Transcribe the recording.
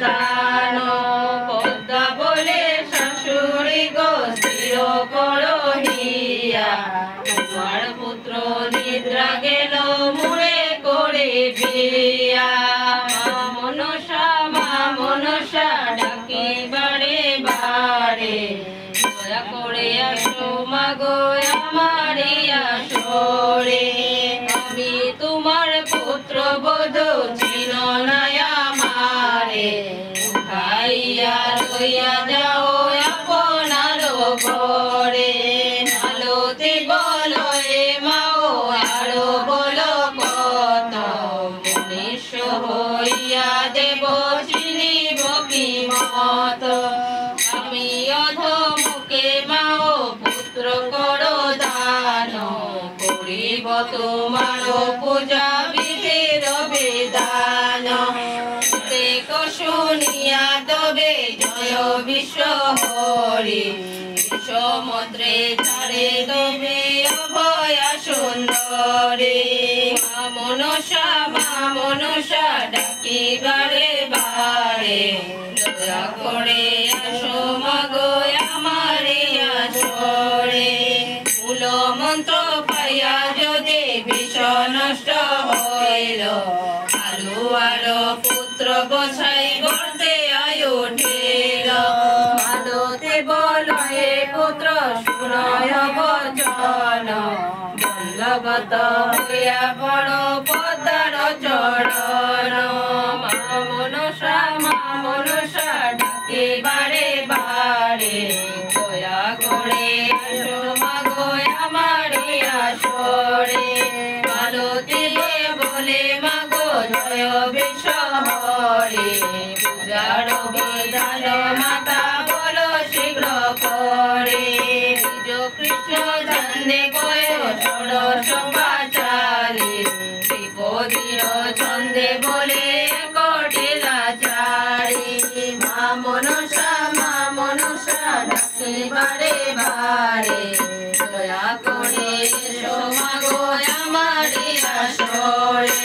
দান। পদ্মা বলে শাশুড়ি গো স্থির করো হিয়া, তোমার পুত্র নিদ্রা গেল মুড়ে করে বিয়া। মা মনসা ডাকি বারে বারে, দয়া করে আসো মাগো আমারে আসরে। আমি তোমার পুত্র বধূ চিনো না আমারে, উঠাইয়া লইয়া যাও আপনার ঘরে। আলোতে বলো এ মাও আরো বলো কত, মনুষ্য হইয়া দেব চিনিব কি মত। আমি অধমুখে মাও পুত্র করো দান, করিব তোমার পূজা বিধির বিধান। দেখো শুনিয়া তবে জয় বিশ্ব হরি, সমুদ্রে ধারে দেবে অভয়া সুন্দরী। মা মনসা ডাকি বারে বারে, দয়া করে আসো মাগো আমারে আসরে। মূল মন্ত্র পাইয়া যদি বিষ নষ্ট হইল, আলো আলো পুত্র গোছাই গর্তে আয়ু উঠিল। আলোতে বলো এ পুত্র শুনয় বচন, বল্লভত হইয়া পড়ো পদ্মার চরণ। মা মনসা ডাকে বারে বারে, দয়া করে আসো মাগো আমারে আসরে। আলোতে বলে মাগো জয় বিশ্ব হরি, পূজার বিধান মাতা বলো শীঘ্র করে। নিজ কৃষ্ণ জানে কয় ষোড়শ পাঁচালী, বিপদীর ছন্দে বলে কটিলা চারি। মা মনসা ডাকি বারে বারে, দয়া করে এসো মাগো আমারে আসরে।